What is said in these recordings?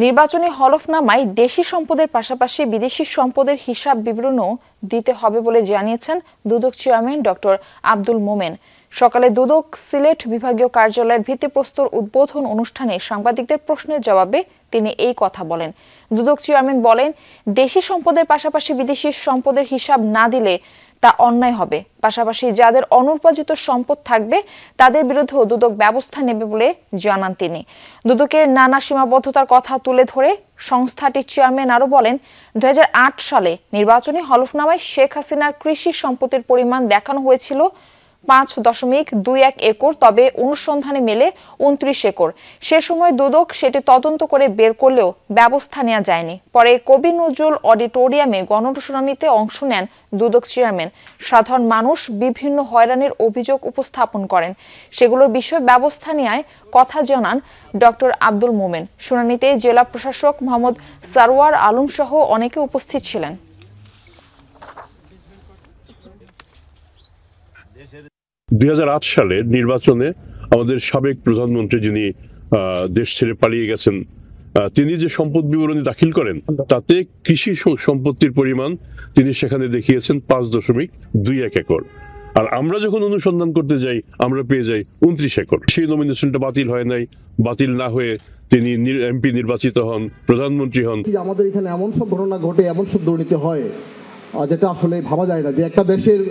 নির্বাচনী হলফনামায় দেশি সম্পদের পাশাপাশি বিদেশি সম্পদের হিসাব বিবরণও দিতে হবে বলে জানিয়েছেন দুদক চেয়ারম্যান ডক্টর আব্দুল মোমেন। সকালে দুদক সিলেট বিভাগীয় কার্যালয়ের ভিত্তিপ্রস্তর উদ্বোধন অনুষ্ঠানে সাংবাদিকদের প্রশ্নের জবাবে তিনি এই কথা বলেন। দুদক চেয়ারম্যান বলেন, দেশি সম্পদের পাশাপাশি বিদেশি সম্পদের হিসাব না দিলে তা অন্যায় হবে। পাশাপাশি যাদের অনুপার্জিত সম্পদ থাকবে তাদের বিরুদ্ধেও দুদক ব্যবস্থা নেবে বলে জানান তিনি। দুদকের নানা সীমাবদ্ধতার কথা তুলে ধরে সংস্থাটির চেয়ারম্যান আরো বলেন, 2008 সালে নির্বাচনী হলফনামায় শেখ হাসিনার কৃষি সম্পত্তির পরিমাণ দেখানো হয়েছিল 5.21 একর, তবে অনুসন্ধানে মেলে 29 একর। সে সময় দুদক সেটি তদন্ত করে বের করলেও ব্যবস্থা নেওয়া যায়নি। পরে কবি নজরুল অডিটোরিয়ামে গণশুনানিতে অংশ নেন দুদক চেয়ারম্যান। সাধারণ মানুষ বিভিন্ন হয়রানির অভিযোগ উপস্থাপন করেন, সেগুলোর বিষয়ে ব্যবস্থা নেওয়ার কথা জানান ডক্টর আব্দুল মোমেন। শুনানিতে জেলা প্রশাসক মোহাম্মদ সারওয়ার আলম সহ অনেকে উপস্থিত ছিলেন। 2008 সালের নির্বাচনে আমাদের সাবেক প্রধানমন্ত্রী, যিনি দেশ ছেড়ে পালিয়ে গেছেন, তিনি যে সম্পদ বিবরণী দাখিল করেন তাতে কৃষি সম্পত্তির পরিমাণ তিনি সেখানে দেখিয়েছেন 5.21 একর। আর আমরা যখন অনুসন্ধান করতে যাই আমরা পেয়ে যাই 29 একর। সেই নমিনেশনটা বাতিল হয় নাই। বাতিল না হয়ে তিনি এমপি নির্বাচিত হন, প্রধানমন্ত্রী হন। আমাদের এখানে এমন সব ঘটনা ঘটে, এমন সব দুর্নীতি হয় যেটা আসলে ভাবা যায় না, যে একটা দেশের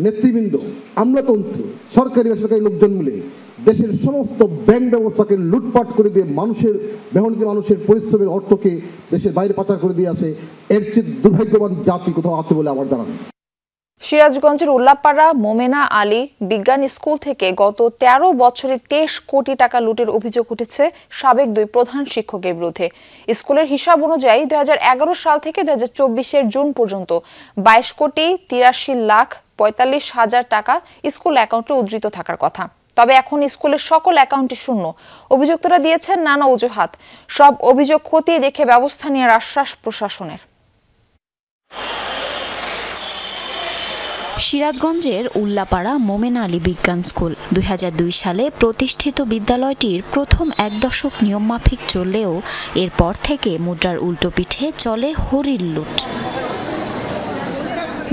নেতৃবৃন্দ, আমলাতন্ত্র, সরকারি বেসরকারি লোকজন মিলে দেশের সমস্ত ব্যাংক ব্যবস্থাকে লুটপাট করে দিয়ে মেহনতি মানুষের পরিশ্রমের অর্থকে দেশের বাইরে পাচার করে দিয়ে আসে। এর চেয়ে দুর্ভাগ্যবান জাতি কোথাও আছে বলে আমার জানা নেই। সিরাজগঞ্জের উল্লাপাড়া মোমেনা আলী বিজ্ঞান স্কুল থেকে গত 13 বছরে 23 কোটি টাকা লুটের অভিযোগ উঠেছে সাবেক 2 প্রধান শিক্ষকের বিরুদ্ধে। স্কুলের হিসাব অনুযায়ী 2011 সাল থেকে 2024 জুন পর্যন্ত 22 কোটি 83 লাখ 45 হাজার টাকা স্কুল অ্যাকাউন্টে উদ্ধৃত থাকার কথা। তবে এখন স্কুলের সকল অ্যাকাউন্টই শূন্য। অভিযুক্তরা দিয়েছেন নানা অজুহাত। সব অভিযোগ খতিয়ে দেখে ব্যবস্থা নেওয়ার আশ্বাস প্রশাসনের। সিরাজগঞ্জের উল্লাপাড়া মোমেনা আলী বিজ্ঞান স্কুল 2002 সালে প্রতিষ্ঠিত বিদ্যালয়টির প্রথম 1 দশক নিয়মমাফিক চললেও এরপর থেকে মুদ্রার উল্টো পিঠে চলে হরির লুট।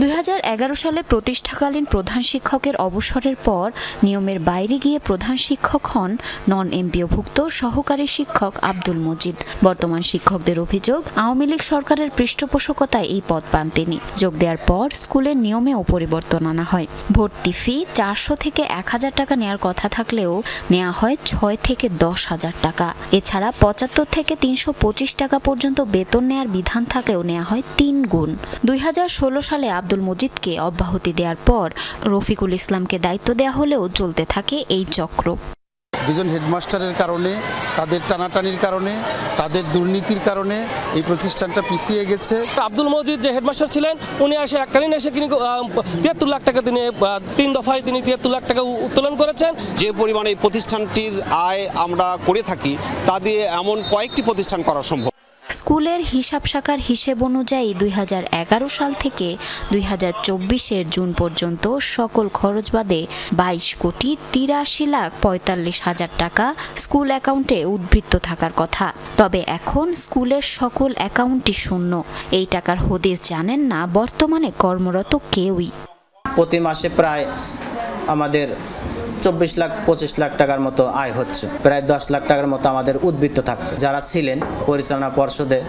2011 সালে প্রতিষ্ঠাকালীন প্রধান শিক্ষকের অবসরের পর নিয়মের বাইরে গিয়ে প্রধান শিক্ষক হন নন এমপিওভুক্ত সহকারী শিক্ষক আব্দুল মজিদ। বর্তমান শিক্ষকদের অভিযোগ, আওয়ামী লীগ সরকারের পৃষ্ঠপোষকতায় এই পদ পান তিনি। যোগ দেওয়ার পর স্কুলের নিয়মেও পরিবর্তন আনা হয়। ভর্তি ফি 400 থেকে 1000 টাকা নেওয়ার কথা থাকলেও নেওয়া হয় 6 থেকে 10,000 টাকা। এছাড়া 75 থেকে 325 টাকা পর্যন্ত বেতন নেওয়ার বিধান থাকলেও নেওয়া হয় 3 গুণ। 2016 সালে আব্দুল মজিদকে অব্যাহতি দেওয়ার পর রফিকুল ইসলামকে দায়িত্ব দেওয়া হলেও চলতে থাকে এই চক্র। দুজন হেডমাস্টারের কারণে, তাদের টানাটানির কারণে, তাদের দুর্নীতির কারণে এই প্রতিষ্ঠানটা পিছিয়ে গেছে। আব্দুল মজিদ যে হেডমাস্টার ছিলেন, উনি আসে এককালীন এসে 73 লাখ টাকা তিনি 3 দফায় তিনি 73 লাখ টাকা উত্তোলন করেছেন। যে পরিমাণে এই প্রতিষ্ঠানটির আয় আমরা করে থাকি তা দিয়ে এমন কয়েকটি প্রতিষ্ঠান করা সম্ভব। স্কুলের হিসাব শাখার হিসেব অনুযায়ী 2011 সাল থেকে 2024 জুন পর্যন্ত সকল খরচ বাদে 22 কোটি 83 লাখ 45 হাজার টাকা স্কুল অ্যাকাউন্টে উদ্ধৃত থাকার কথা। তবে এখন স্কুলের সকল অ্যাকাউন্টই শূন্য। এই টাকার হদিস জানেন না বর্তমানে কর্মরত কেউই। প্রতি মাসে প্রায় আমাদের 24 লাখ 25 লাখ টাকার মতো আয় হচ্ছে। প্রায় 10 লাখ টাকার মতো আমাদের উদ্বৃত্ত থাকতো। যারা ছিলেন পরিচালনা পর্ষদে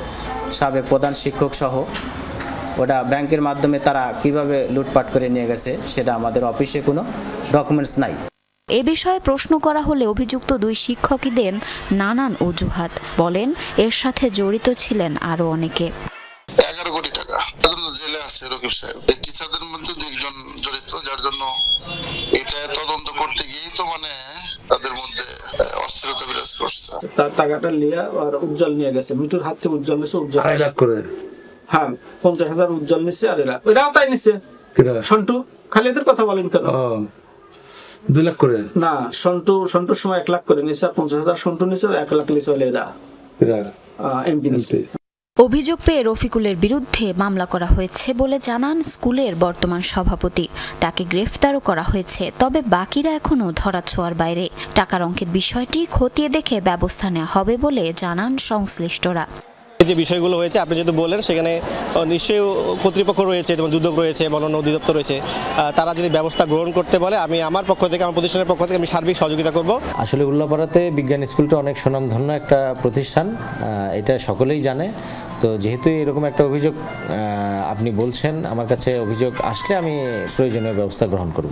সাবেক প্রধান শিক্ষক সহ, ওটা ব্যাংকের মাধ্যমে তারা কিভাবে লুটপাট করে নিয়ে গেছে সেটা আমাদের অফিসে কোনো ডকুমেন্টস নাই। এ বিষয়ে প্রশ্ন করা হলে অভিযুক্ত 2 শিক্ষকই দেন নানান অজুহাত। বলেন এর সাথে জড়িত ছিলেন আরো অনেকে। 11 কোটি টাকা জেলে আছে রকিব সাহেব। এই টিচারদের মধ্যে 2 জন জড়িত, যার জন্য এটা তদন্ত করতে গিয়ে তো তাদের মধ্যে অস্থিরতা বিরাজ করছে। তার টাকাটা নিয়ে আর উজ্জ্বল নিয়ে গেছে, মিটুর হাত থেকে উজ্জ্বল নিছে। উজ্জ্বল 2.5 লাখ করে, হ্যাঁ 50,000 উজ্জ্বল নিছে। আর এরাও তাই নিছে। সন্টু, খালি এদের কথা বলেন কেন? 2 লাখ করে না, সন্টুর সময় 1 লাখ করে নিছে, আর 50,000 সন্টু নিছে, 1 লাখ নিছে এরা এমপি নিছে। অভিযোগ পেয়ে রফিকুলের বিরুদ্ধে মামলা করা হয়েছে বলে জানান স্কুলের বর্তমান সভাপতি। তাকে গ্রেফতারও করা হয়েছে, তবে বাকিরা এখনও ধরাছোঁয়ার বাইরে। টাকার অঙ্কের বিষয়টি খতিয়ে দেখে ব্যবস্থা নেওয়া হবে বলে জানান সংশ্লিষ্টরা। যে বিষয়গুলো হয়েছে আপনি যদি বলেন, সেখানে নিশ্চয়ই কর্তৃপক্ষ রয়েছে, যেমন দুদক রয়েছে, বন অধিদপ্তর রয়েছে, তারা যদি ব্যবস্থা গ্রহণ করতে বলে আমি আমার পক্ষ থেকে, আমার প্রতিষ্ঠানের পক্ষ থেকে আমি সার্বিক সহযোগিতা করব। আসলে উল্লাপাড়াতে বিজ্ঞান স্কুলটা অনেক সুনামধন্য একটা প্রতিষ্ঠান, এটা সকলেই জানে। তো যেহেতু এরকম একটা অভিযোগ আপনি বলছেন, আমার কাছে অভিযোগ আসলে আমি প্রয়োজনীয় ব্যবস্থা গ্রহণ করব।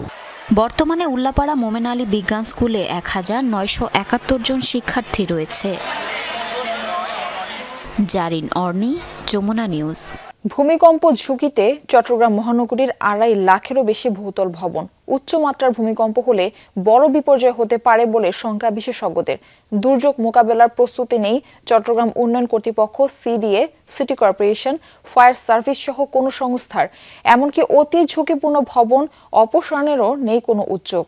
বর্তমানে উল্লাপাড়া মোমেন আলী বিজ্ঞান স্কুলে 1971 জন শিক্ষার্থী রয়েছে। জারিন অর্নি, যমুনা নিউজ। ভূমিকম্প ঝুঁকিতে চট্টগ্রাম মহানগরীর 2.5 লাখেরও বেশি বহুতল ভবন। উচ্চমাত্রার ভূমিকম্প হলে বড় বিপর্যয় হতে পারে বলে শঙ্কা বিশেষজ্ঞদের। দুর্যোগ মোকাবেলার প্রস্তুতি নেই চট্টগ্রাম উন্নয়ন কর্তৃপক্ষ, CDA, city corporation, fire service সহ কোনো সংস্থার। এমনকি অতি ঝুঁকিপূর্ণ ভবন অপসারণেরও নেই কোনো উদ্যোগ।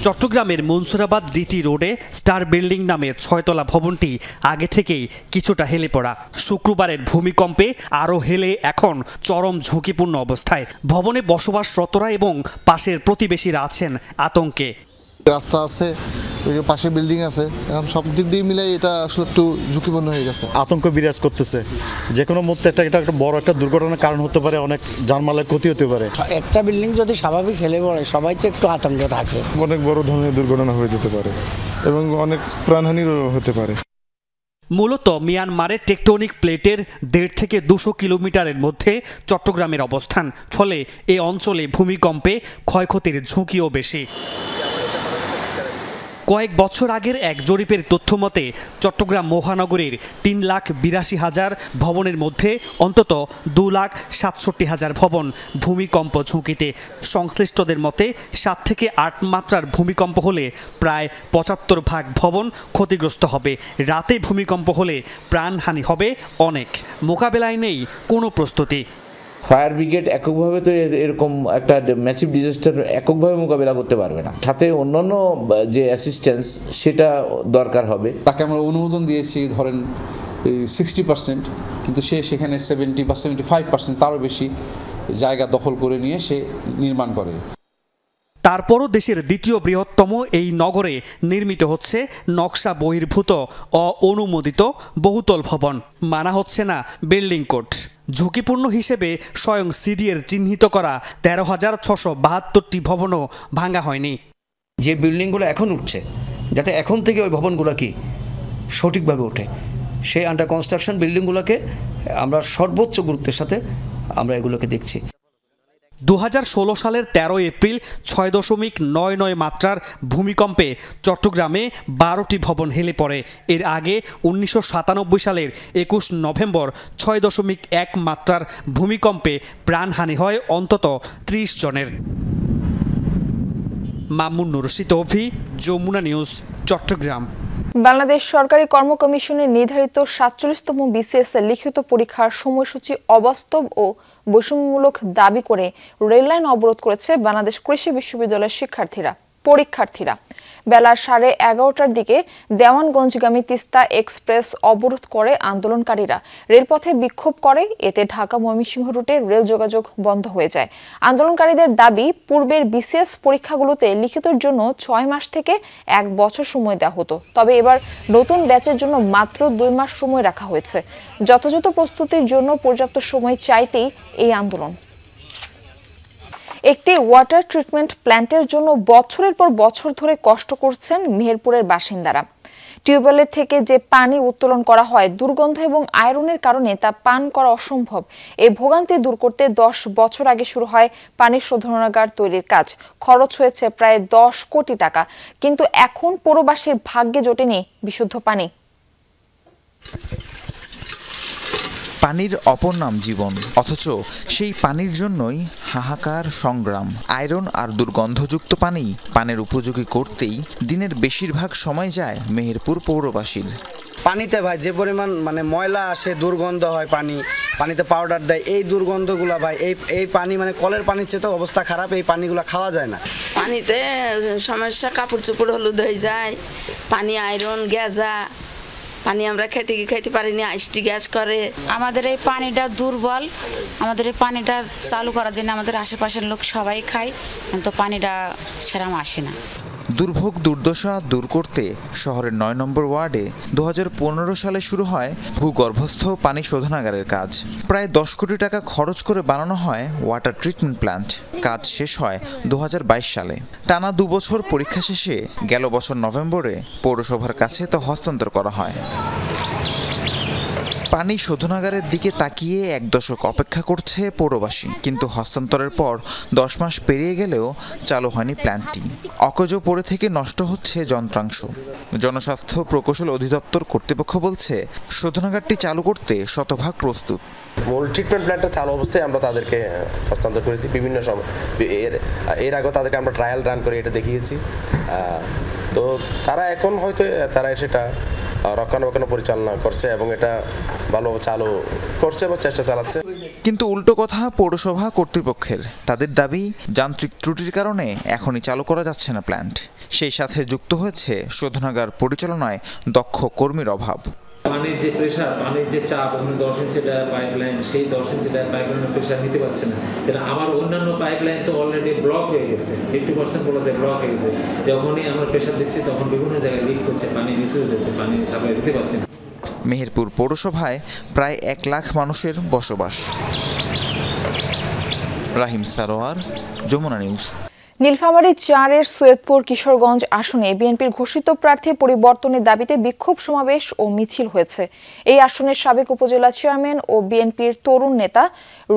চট্টগ্রামের মনসুরাবাদ ডিটি রোডে স্টার বিল্ডিং নামে 6তলা ভবনটি আগে থেকেই কিছুটা হেলে পড়া। শুক্রবারের ভূমিকম্পে আরও হেলে এখন চরম ঝুঁকিপূর্ণ অবস্থায়। ভবনে বসবাসরতরা এবং পাশের প্রতিবেশীরা আছেন আতঙ্কে। রাস্তা আছে, পাশে বিল্ডিং আছে, এখন সব দিক দিয়ে মিলাই এটা আসলে একটু ঝুঁকিপূর্ণ হয়ে গেছে। আতঙ্ক বিরাজ করতেছে, যে কোনো মুহূর্তে এটা একটা বড় একটা দুর্ঘটনার কারণ হতে পারে, অনেক জানমালের ক্ষতি হতে পারে। একটা বিল্ডিং যদি স্বাভাবিক হেলে পড়ে সবাই তো একটু আতঙ্কে থাকে। অনেক বড় ধরনের দুর্ঘটনা হয়ে যেতে পারে এবং অনেক প্রাণহানিও হতে পারে। মূলত মিয়ানমারের টেকটনিক প্লেটের 1.5 থেকে 200 কিলোমিটারের মধ্যে চট্টগ্রামের অবস্থান, ফলে এই অঞ্চলে ভূমিকম্পে ক্ষয়ক্ষতির ঝুঁকিও বেশি। কয়েক বছর আগের এক জরিপের তথ্য মতে চট্টগ্রাম মহানগরীর 3,82,000 ভবনের মধ্যে অন্তত 2,67,000 ভবন ভূমিকম্প ঝুঁকিতে। সংশ্লিষ্টদের মতে 7 থেকে 8 মাত্রার ভূমিকম্প হলে প্রায় 75% ভবন ক্ষতিগ্রস্ত হবে। রাতে ভূমিকম্প হলে প্রাণহানি হবে অনেক। মোকাবেলায় নেই কোনো প্রস্তুতি। ফায়ার ব্রিগেড এককভাবে তো এরকম একটা ম্যাসিভ ডিজাস্টার এককভাবে মোকাবেলা করতে পারবে না, সাথে অন্যান্য যে অ্যাসিস্ট্যান্স সেটা দরকার হবে। তাকে আমরা অনুমোদন দিয়েছি ধরেন 60%, কিন্তু সে সেখানে 70 বা 75% তারও বেশি জায়গা দখল করে নিয়ে সে নির্মাণ করে। তারপরও দেশের দ্বিতীয় বৃহত্তম এই নগরে নির্মিত হচ্ছে নকশা বহির্ভূত অনুমোদিত বহুতল ভবন। মানা হচ্ছে না বিল্ডিং কোড। ঝুঁকিপূর্ণ হিসেবে স্বয়ং সিডিএর চিহ্নিত করা 13,672টি ভবনও ভাঙা হয়নি। যে বিল্ডিংগুলো এখন উঠছে, যাতে এখন থেকে ওই ভবনগুলো কি সঠিকভাবে ওঠে, সেই আন্ডার কনস্ট্রাকশন বিল্ডিংগুলোকে আমরা সর্বোচ্চ গুরুত্বের সাথে আমরা এগুলোকে দেখছি। 2016 সালের 13 এপ্রিল 6.99 মাত্রার ভূমিকম্পে চট্টগ্রামে 12টি ভবন হেলে পড়ে। এর আগে 1997 সালের 21 নভেম্বর 6.1 মাত্রার ভূমিকম্পে প্রাণহানি হয় অন্তত 30 জনের। মামুন রশিদ অভি, যমুনা নিউজ, চট্টগ্রাম। বাংলাদেশ সরকারি কর্ম কমিশনের নির্ধারিত 47তম বিসিএস লিখিত পরীক্ষার সময়সূচি অবাস্তব ও বৈষম্যমূলক দাবি করে রেললাইন অবরোধ করেছে বাংলাদেশ কৃষি বিশ্ববিদ্যালয়ের পরীক্ষার্থীরা। বেলা 11:30টার দিকে দেওয়ানগঞ্জগামী তিস্তা এক্সপ্রেস অবরোধ করে আন্দোলনকারীরা। রেলপথে বিক্ষোভ করে, এতে ঢাকা ময়মনসিংহ রুটে রেল যোগাযোগ বন্ধ হয়ে যায়। আন্দোলনকারীদের দাবি, পূর্বের বিসিএস পরীক্ষাগুলোতে লিখিতের জন্য 6 মাস থেকে 1 বছর সময় দেওয়া হতো, তবে এবার নতুন ব্যাচের জন্য মাত্র 2 মাস সময় রাখা হয়েছে। যথাযথ প্রস্তুতির জন্য পর্যাপ্ত সময় চাইতেই এই আন্দোলন। একটি ওয়াটার ট্রিটমেন্ট প্ল্যান্টের জন্য বছরের পর বছর ধরে কষ্ট করছেন মেহেরপুরের বাসিন্দারা। টিউবওয়েলের থেকে যে পানি উত্তোলন করা হয়, দুর্গন্ধ এবং আয়রনের কারণে তা পান করা অসম্ভব। এই ভোগান্তি দূর করতে 10 বছর আগে শুরু হয় পানি শোধনাগার তৈরির কাজ। খরচ হয়েছে প্রায় 10 কোটি টাকা, কিন্তু এখন পৌরবাসীর ভাগ্যে জোটেনি বিশুদ্ধ পানি। পানির অপর নাম জীবন, অথচ সেই পানির জন্যই হাহাকার সংগ্রাম। আয়রন আর দুর্গন্ধযুক্ত পানি পানের উপযোগী করতেই দিনের বেশিরভাগ সময় যায় মেহেরপুর পৌরবাসীর। পানিতে ভাই যে পরিমাণ ময়লা আসে, দুর্গন্ধ হয়, পানিতে পাউডার দেয়, এই দুর্গন্ধগুলা ভাই এই পানি কলের পানির চেয়ে তো অবস্থা খারাপ। এই পানিগুলো খাওয়া যায় না। পানিতে সমস্যা, কাপড় চোপড় হলুদ হয়ে যায়, পানি আয়রন, গ্যাজা, পানি আমরা খাইতে পারিনি, আইসটি গ্যাস করে। আমাদের এই পানিটা দুর্বল, আমাদের এই পানিটা চালু করার জন্য আমাদের আশেপাশের লোক সবাই খায়, কিন্তু পানিটা সেরকম আসে না। দুর্ভোগ দুর্দশা দূর করতে শহরের ৯ নম্বর ওয়ার্ডে ২০১৫ সালে শুরু হয় ভূগর্ভস্থ পানি শোধনাগারের কাজ। প্রায় ১০ কোটি টাকা খরচ করে বানানো হয় ওয়াটার ট্রিটমেন্ট প্ল্যান্ট। কাজ শেষ হয় ২০২২ সালে। টানা ২ বছর পরীক্ষা শেষে গেল বছর নভেম্বরে পৌরসভার কাছে তা হস্তান্তর করা হয়। পানি শোধনাগারের দিকে তাকিয়ে ১ দশক অপেক্ষা করছে পৌরবাসী, কিন্তু হস্তান্তরের পর ১০ মাস পেরিয়ে গেলেও চালু হয়নি প্ল্যান্টটি। অকেজ পড়ে থেকে নষ্ট হচ্ছে যন্ত্রাংশ। জনস্বাস্থ্য প্রকৌশল অধিদপ্তর কর্তৃপক্ষ বলছে শোধনাগারটি চালু করতে শতভাগ প্রস্তুত। মূল ট্রিটমেন্ট প্ল্যান্টটা চালু অবস্থায় আমরা তাদেরকে হস্তান্তর করেছি। বিভিন্ন সময় এর আগেও তাদেরকে আমরা ট্রায়াল রান করে এটা দেখিয়েছি। তো তারা এখন হয়তো তারা সেটা রক্ষণাবেক্ষণ পরিচালনা করছে এবং এটা ভালোভাবে চালু করছে বা চেষ্টা চালাচ্ছে। কিন্তু উল্টো কথা পৌরসভা কর্তৃপক্ষের। তাদের দাবি যান্ত্রিক ত্রুটির কারণে এখনই চালু করা যাচ্ছে না প্ল্যান্ট। সেই সাথে যুক্ত হয়েছে শোধনাগার পরিচালনায় দক্ষ কর্মীর অভাব। পানির যে প্রেশার, পানির যে চাপ, 10 ইঞ্চি পাইপলাইন, সেই 10 ইঞ্চি পাইপলাইনের প্রেশার নিতে পারছে না। কিন্তু আমার অন্যান্য পাইপলাইন তো অলরেডি ব্লক হয়ে গেছে, 50% বলা যায় ব্লক হয়ে গেছে। যখনই আমরা প্রেশার দিচ্ছি তখন বিভিন্ন জায়গায় লিক হচ্ছে, পানি মিস হয়ে যাচ্ছে, পানি সাপ্লাই দিতে পারছে না। মেহেরপুর পৌরসভায় প্রায় ১ লাখ মানুষের বসবাস। রাহিম সারোয়ার, যমুনা নিউজ। নীলফামারী ৪-এর সৈয়দপুর কিশোরগঞ্জ আসনে বিএনপির ঘোষিত প্রার্থী পরিবর্তনের দাবিতে বিক্ষোভ সমাবেশ ও মিছিল হয়েছে। এই আসনের সাবেক উপজেলা চেয়ারম্যান ও বিএনপির তরুণ নেতা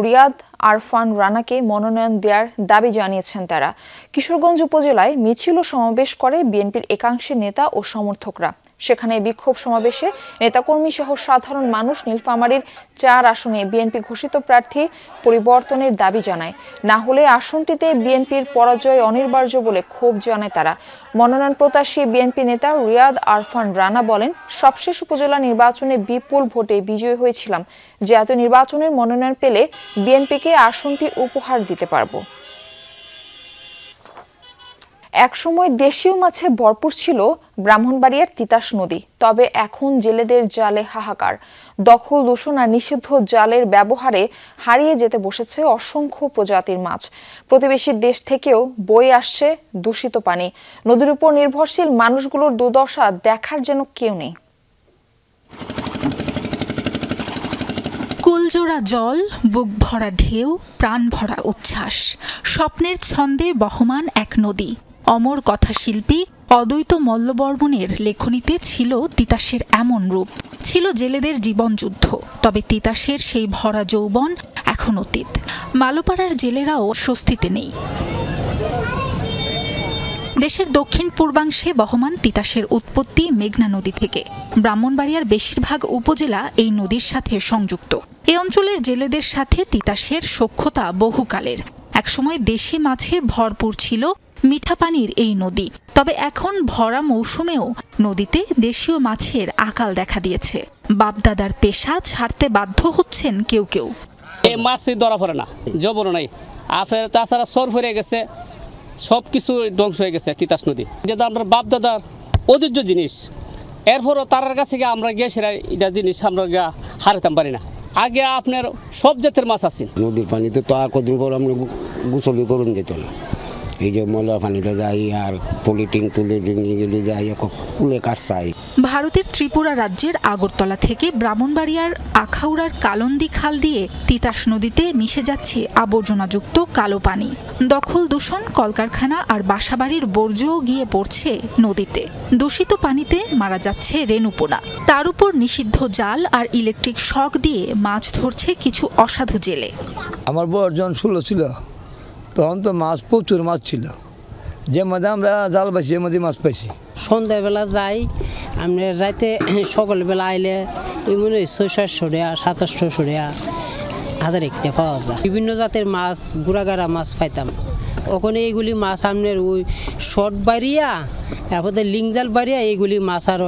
রিয়াদ আরফান রানাকে মনোনয়ন দেওয়ার দাবি জানিয়েছেন তারা। কিশোরগঞ্জ উপজেলায় মিছিল ও সমাবেশ করে বিএনপির একাংশের নেতা ও সমর্থকরা। সেখানে বিক্ষোভ সমাবেশে নেতাকর্মী সহ সাধারণ মানুষ নীলফামারীর ৪ আসনে বিএনপি ঘোষিত প্রার্থী পরিবর্তনের দাবি জানায়। না হলে আসনটিতে বিএনপির পরাজয় অনিবার্য বলে ক্ষোভ জানায় তারা। মনোনয়ন প্রত্যাশী বিএনপি নেতা রিয়াদ আরফান রানা বলেন, সবশেষ উপজেলা নির্বাচনে বিপুল ভোটে বিজয়ী হয়েছিলাম। জাতীয় নির্বাচনের মনোনয়ন পেলে বিএনপিকে আসনটি উপহার দিতে পারবো। একসময় দেশীয় মাছে ভরপুর ছিল ব্রাহ্মণবাড়িয়ার তিতাস নদী, তবে এখন জেলেদের জালে হাহাকার। দখল, দূষণ আর নিষিদ্ধ জালের ব্যবহারে হারিয়ে যেতে বসেছে অসংখ্য প্রজাতির মাছ। প্রতিবেশী দেশ থেকেও বয়ে আসছে দূষিত পানি। নদীর উপর নির্ভরশীল মানুষগুলোর দুর্দশা দেখার যেন কেউ নেই। কুলজোড়া জল, বুক ভরা ঢেউ, প্রাণ ভরা উচ্ছ্বাস, স্বপ্নের ছন্দে বহমান এক নদী। অমর কথাশিল্পী অদ্বৈত মল্লবর্মণের লেখনীতে ছিল তিতাসের এমন রূপ। ছিল জেলেদের জীবনযুদ্ধ, তবে তিতাসের সেই ভরা যৌবন এখন অতীত। মালোপাড়ার জেলেরাও স্বস্তিতে নেই। দেশের দক্ষিণ পূর্বাংশে বহমান তিতাসের উৎপত্তি মেঘনা নদী থেকে। ব্রাহ্মণবাড়িয়ার বেশিরভাগ উপজেলা এই নদীর সাথে সংযুক্ত। এই অঞ্চলের জেলেদের সাথে তিতাসের সখ্যতা বহুকালের। একসময় দেশি মাছে ভরপুর ছিল মিঠা পানির এই নদী, তবে এখন ভরা মৌসুমেও নদীতে দেশীয় মাছের আকাল দেখা দিয়েছে। বাপদাদার পেশা ছাড়তে বাধ্য হচ্ছেন কেউ কেউ। এই মাছ ধরা পড়ে না, জবর নাই, আফের তাছাড়া সর ফিরে গেছে, সব কিছু ধ্বংস হয়ে গেছে তিতাস নদী, যেটা আমরা বাপদাদার ঐতিহ্য জিনিস। এরপরও তার কাছে গিয়ে আমরা গেছিলাম, এটা জিনিস আমরা গিয়ে হারাতাম পারি না। আগে আপনার সব জাতের মাছ আছে নদীর পানিতে, তো আর কদিন পর আমরা গোসলই করুন যেত না। এই যে ময়লা পানিটা যাই আর পলিটিং নিয়ে গেলে যাই, কুলে কাটছাই। ভারতের ত্রিপুরা রাজ্যের আগরতলা থেকে ব্রাহ্মণবাড়িয়ার আখাউড়ার কালন্দি খাল দিয়ে তিতাস নদীতে মিশে যাচ্ছে আবর্জনাযুক্ত কালো পানি। দখল, দূষণ, কলকারখানা আর বাসাবাড়ির বর্জ্যও গিয়ে পড়ছে নদীতে। দূষিত পানিতে মারা যাচ্ছে রেণুপোনা। তার উপর নিষিদ্ধ জাল আর ইলেকট্রিক শক দিয়ে মাছ ধরছে কিছু অসাধু জেলে। আমার বয়স যখন 16 ছিল তখন তো মাছ, প্রচুর মাছ ছিল। যে মধ্যে আমরা জাল পাইছি এর মধ্যে মাছ পাইছি। সন্ধ্যাবেলা যাই, আমরা রাতে সকালবেলা আইলে মনে হয় 600-700 টাকা, 2700 টাকা, 1000 টাকা পাওয়া যায়। বিভিন্ন জাতের মাছ, গুড়াগাড়া মাছ পাইতাম। ওখানে এইগুলি মাছ আপনার ওই শর্ট বাড়িয়া, এরপরে লিং জাল বাড়িয়া, এইগুলি মাছ আর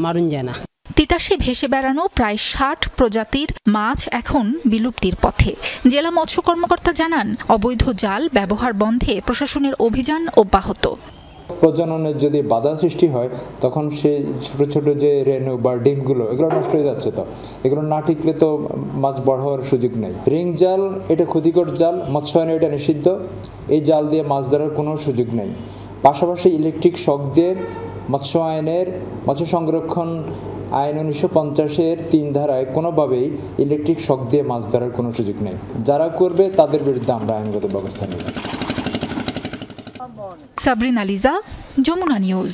মারুন যায় না। তিতাসে ভেসে বেড়ানো প্রায় 60 প্রজাতির মাছ এখন বিলুপ্তির পথে। জেলা মৎস্য কর্মকর্তা জানান, অবৈধ জাল ব্যবহার বন্ধে প্রশাসনের অভিযান অব্যাহত। প্রজননের যদি বাধা সৃষ্টি হয় তখন সেই ছোট ছোট যে রেণু বা ডিমগুলো এগুলো নষ্ট হয়ে যাচ্ছে, তো এগুলো না টিকলে তো মাছ বড় হওয়ার সুযোগ নেই। রিং জাল এটা ক্ষতিকর জাল, মৎস্যায়নে এটা নিষিদ্ধ, এই জাল দিয়ে মাছ ধরার কোনো সুযোগ নেই। পাশাপাশি ইলেকট্রিক শক দিয়ে মৎস্য আইনের মৎস্য সংরক্ষণ আইন 1950-এর 3 ধারায় কোনোভাবেই ইলেকট্রিক শক দিয়ে মাছ ধরার কোনো সুযোগ নেই। যারা করবে তাদের বিরুদ্ধে আমরা আইনগত ব্যবস্থা নেব। সাবরিনা লিজা, যমুনা নিউজ।